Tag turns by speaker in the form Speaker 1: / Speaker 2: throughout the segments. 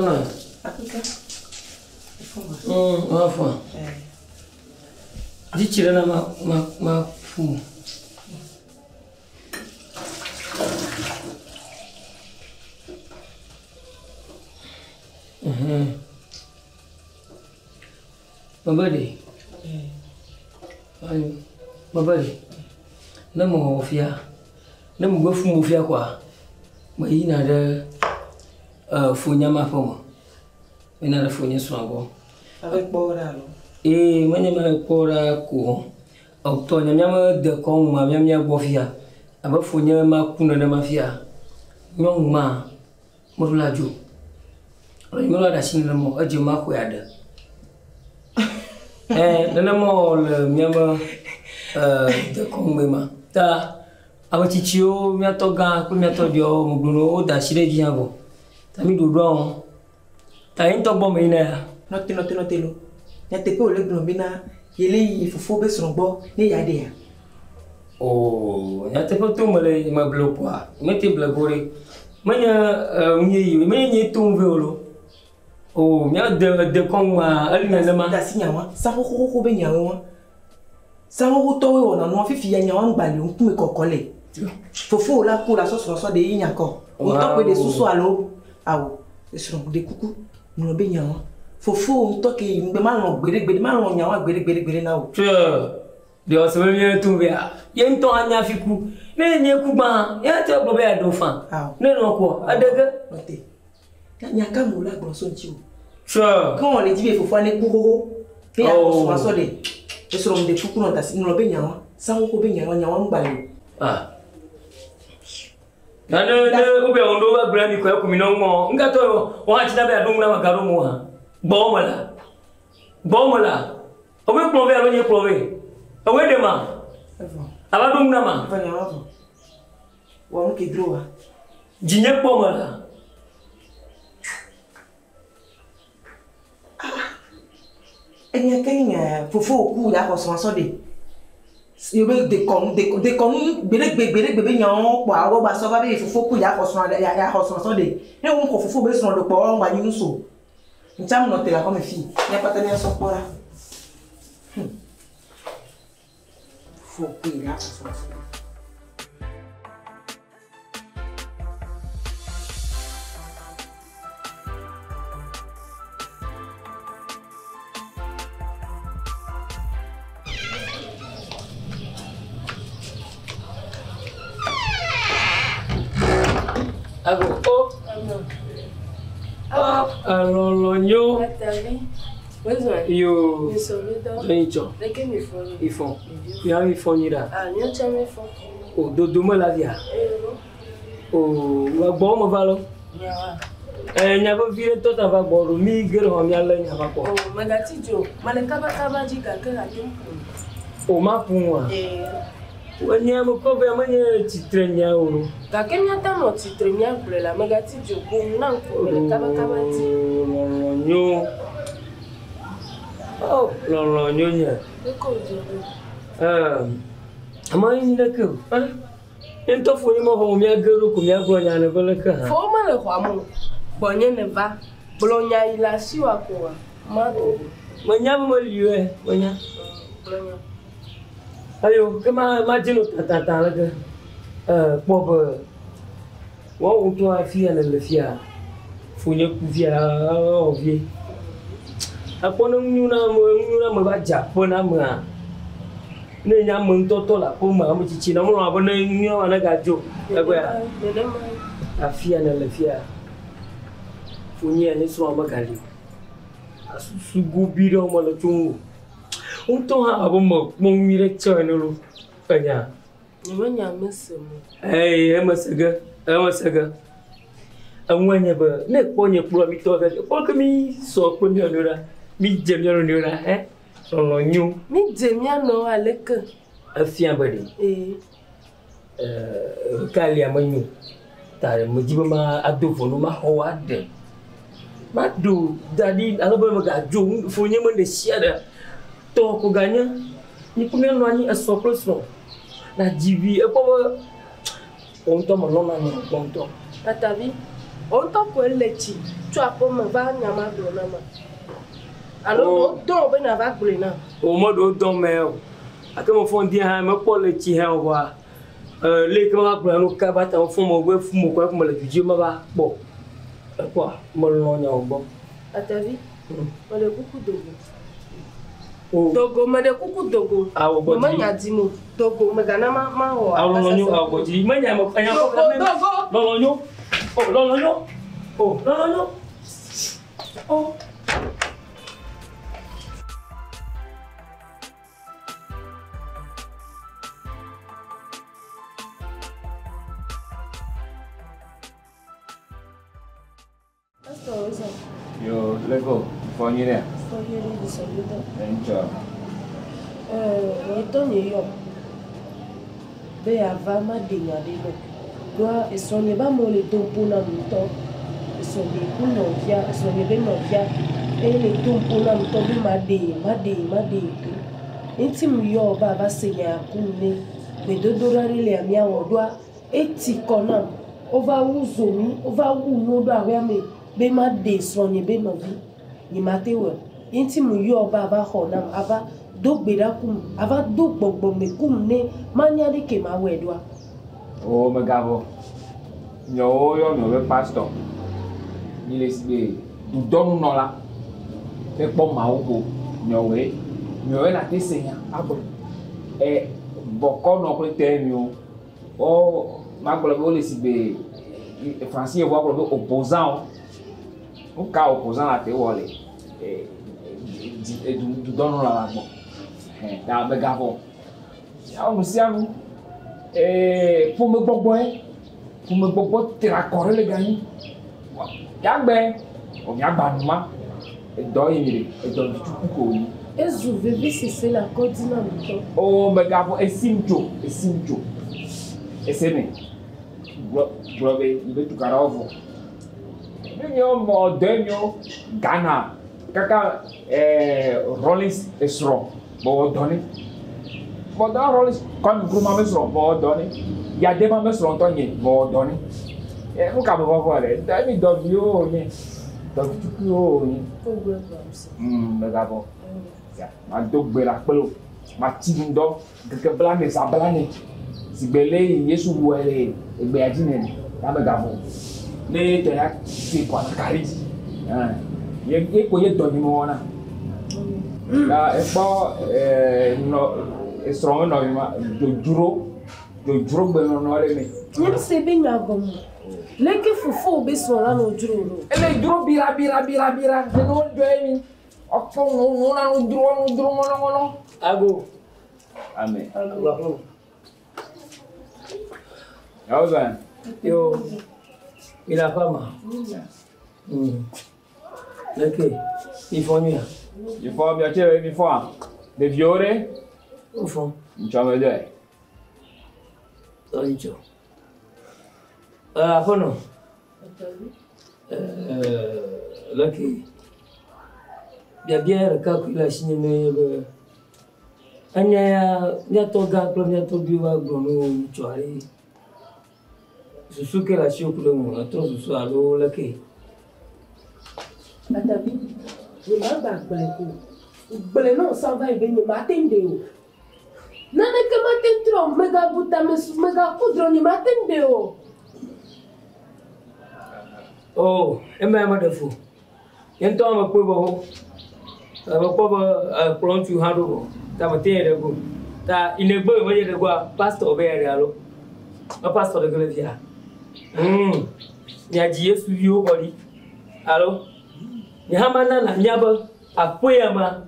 Speaker 1: Voilà. Enfin. Dis-tu là ma fou. Mabadi. Mabadi. Namu ofia. Namu gofu mufia kwa. Mai na da funya mafomo. Ina da funya swango.
Speaker 2: Avec bora lo.
Speaker 1: Manya ma bora ko. Auto nyama de kon ma nyamnya bofia. Aba funya ma kuna na mafia. Nyong ma murula ju. Oi murula da shin mo aje ma ko yada. Dana mo le nyama de kon ma. Ta aba chichio mi atoga ko mi atodio mugluno o da shire jiabo. Ta mi do don. Ta into bo me na.
Speaker 2: Note lo. Ya te pe o le gbon bi na yele fufu be sonbo ni yade ya.
Speaker 1: Oh, ya te pe to mele ma blo kwa. Me te blagore. Manya unye menya to velo. Oh, mia de kon ma ali na ma.
Speaker 2: Da sinyawa. Sa ho be nyawa. Sa ho to we wona no fifi ya nyawa ngbale nku me kokole. Fufu la ko la so de yin yakọ. O to pe de susu alo. Awo, esoro de kuku. No be nyawa. Fufu to ke ngbe ma ron gbere ma ron nyawa gbere na o.
Speaker 1: De o so me tu be a. Ye nto anya fiku. Ne nye ku ba. Ya te bo be ado fan. Ne no ko. Adega.
Speaker 2: Note. Nya ka mo la gbon so nti o.
Speaker 1: Sure.
Speaker 2: Quand on les dit faut faire les coups. Et on se de. Et sur des coups on t'a nous be nyawa. Sa ko be nyawa ngbalu.
Speaker 1: Ah. Na ne ube ondo ba bra mi ko e ku mi no mo. Nga to o ha ti da be adun na magaro mo ha. Gbo mo la. O be plombe alo ni plombe. O we de ma. Aba dun na ma.
Speaker 2: Fa nyawa. Wa mo ke droa.
Speaker 1: Jinye po mo la.
Speaker 2: Enya kenya fufu ku ya ko so de. You be de kon bere nyan po awo ba so ba be fufu ku ya ko so de. E won ko fufu be so do po o ngba yin so. Ncham no te la ko me fi. Ya pata ni so pora. Fufu ku ya ko so.
Speaker 1: Alolonyo. Yo. Bencho. Ifon. Ya mi fonira.
Speaker 3: Ah, nyo chame fon.
Speaker 1: O dodo mo la via. O wa gbo mo va lo. Nya bo vire to ta va gbo mi gere ho mi ala nya va ko.
Speaker 3: Oh, magati jo. Male kaba ji ka ka jum.
Speaker 1: O ma pun wa. Wanya mo ko be manya titrenya o.
Speaker 3: Ka kenya ta no titrenya bre la magati jo ko na ko male kaba ti.
Speaker 1: Nyo. Oh, nyo nya.
Speaker 3: Ko jo.
Speaker 1: Ama inda ko. Ento fo ni mo ho mi agero ko mi agro nya na bele ka.
Speaker 3: Fo ma le kwa mo. Bonye ne va. Blonya ila si wa ko wa. Ma do.
Speaker 1: Manya mo liwe, manya.
Speaker 3: Blonya.
Speaker 1: Ayo, kema majino tata la ke. Popo. Wa o to afia na le fia. Funye ku fia o vie. Apono nyuna mo ba ja pona ma. Ne nya mo ntoto la po ma mo chichi na mo abo na nyo na gajo. Ego ya. Afia na le fia. Funye ni so ma gali. Asusu gubiro mo lo tungu. Untung abo mo mire chono lu. Kanya.
Speaker 3: Nyanya mesemo.
Speaker 1: Amasaga. Amwanya ba ne ponye pro mi to ga. Ko mi so ko mi onura. Mi jemya onura Olonyo.
Speaker 3: Mi jemya no aleka.
Speaker 1: Afia badi. Kali amanyu. Ta mo jiba ma adofo no ma howade. Madu dadi alaba ma ga jo fonye mo de siada. To ko ganya ni punya no ani asopro na jivi e ko on to mo no na ni on to
Speaker 3: Tatavi On t'a pour le chi. Tu as pour me va nyama blonama. Alors donc benava blona.
Speaker 1: Au mode don mais à que mon fond dit ha me pour le chi ha wa. Les comment pour nous cabata au fond mon web fou quoi comme le Dieu ma va. Bon. Quoi? Mon nom bon.
Speaker 3: À ta vie? On a beaucoup d'eau. Togo, mais de coucou Togo.
Speaker 1: Ah, au bout
Speaker 3: de Togo, mais gana ma.
Speaker 1: Ah, l'oignon, ah, au bout de mais il y a mon frère. L'oignon. Oh, l'oignon. Oh, l'oignon. Oh.
Speaker 4: Yo, let's go. For you there. Enjoy.
Speaker 3: Ni yo. Be ava ma dinga de lo. Doa esonye ba mo le tompo na mto. Esonye ku no via, esonye be no via. E le tompo na mto be ma de. Enti mu yo ba senya ku ne. Be dodora le amia wo doa eti kona. Ova uzomi, ova wu no do awe me. Be ma de sonye be no vi. Ni matewe. Enti mu yo ba honam ava do gbera kum ava do gbogbo me kum ne manya de ke ma wedwa.
Speaker 4: Oh me gavo. Nyo yo no be pastor. Ni le sibe du donu no la. Te po ma wo nyo we na te senya abo. Boko no ko te mi o. O ma gbo le le sibe Francis wo ko be opposant. O ka opposant la te wo le. Du donu la bo. Da be gavo. Ya o si anu pour me gbogbo tira kore le gani. Ya gbe o mi agba numa e do yire e do tuku ko yi.
Speaker 3: Ezu veve c'est la codina mto.
Speaker 4: O me gavo esimjo. Eseme. Brobe ibe tukara ovo. Nyo mo denyo Ghana. Kaka Rollins esro. Bo doni. Bo da Rollins comme gruma mesro bo doni. Ya de ma mesro tonye bo doni. Mo ka bo le. Da mi do bio ni. Do tuku ni. Me gavo. Ya, ma do gbera pelo. Ma tindo keke blane sa blane. Sigbele Yesu wele egbe ajine na me gavo. Le te ya ti kwa kari. Ye ko ye do ni mo na. La epo no strong no ma do juro gbe no le me.
Speaker 3: Nyem se be nyagom. Leke fufu be so la no juro no.
Speaker 4: Ele juro bira. De no do emi. Opo no na no juro no.
Speaker 1: Ago.
Speaker 4: Amen.
Speaker 1: Ago.
Speaker 4: How's
Speaker 1: Yo. Ila fama. Ok. Il faut mieux.
Speaker 4: Il faut bien tirer une fois. De violer.
Speaker 1: Au fond.
Speaker 4: Tu vas me dire.
Speaker 1: Oricho. Fono. Lucky. Bien, calculation, mais. Anya, ya toga, ya tobiwa, grono, chuari. Je suis que la chio pour le monde, trop ce soit l'eau, Lucky.
Speaker 3: Atabi, je m'en bats Bele non s'en va et venir m'attendre. Nana que m'attendre, mega buta, mega poudre, ni m'attendre.
Speaker 1: Oh, et même de fou. Y'a toi, ma pauvre. Ma pauvre, prends tu haro. T'as ma terre de goût. T'as une bonne voyage de quoi, pasteur Béry, allo. Un pasteur de Glévia. Y'a dit, sous you, Oli. Allo. Y'a manana, y'a pas. Apoyama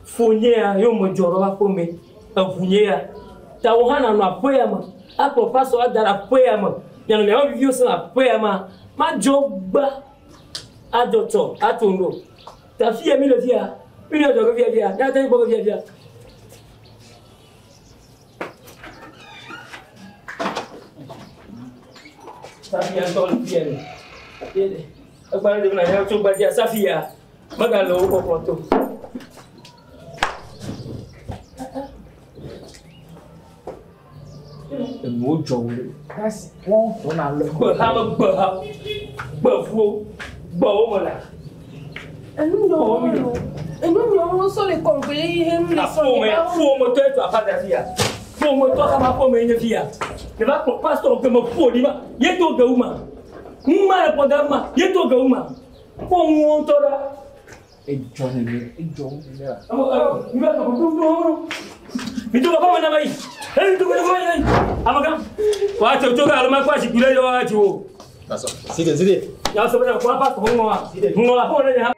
Speaker 1: funyea yo mojoro wa pome afunyea tawhana no apoyama apo paso adara apoyama yanu le on vivio so apoyama ma jogba adoto atondo ta fie mi le fia mi le dogo fia na tan bogo fia safia tol fia ni agba de na ya to gba dia safia Magalo ko pronto.
Speaker 4: Mo jowo. That's one on a look.
Speaker 1: But Bafou, voilà.
Speaker 3: Et nous avons sur les Congolais, ils aiment les soldats.
Speaker 1: Faut moteur, tu as pas d'affaire. Faut moteur, ça m'a pas une fille. Tu vas pour pasteur que me faut, il va. Il est au Gauma. Mouma le programme, il est au Gauma. Pour mon tour là.
Speaker 4: Et John, il va
Speaker 1: Itu apa mana bayi? Itu apa bayi? Apa kan? Wah, cocok kalau mak kuasi gula yo aja.
Speaker 5: Masuk. Sini.
Speaker 1: Ya sebenarnya apa? Ngomong apa? Ngomong apa?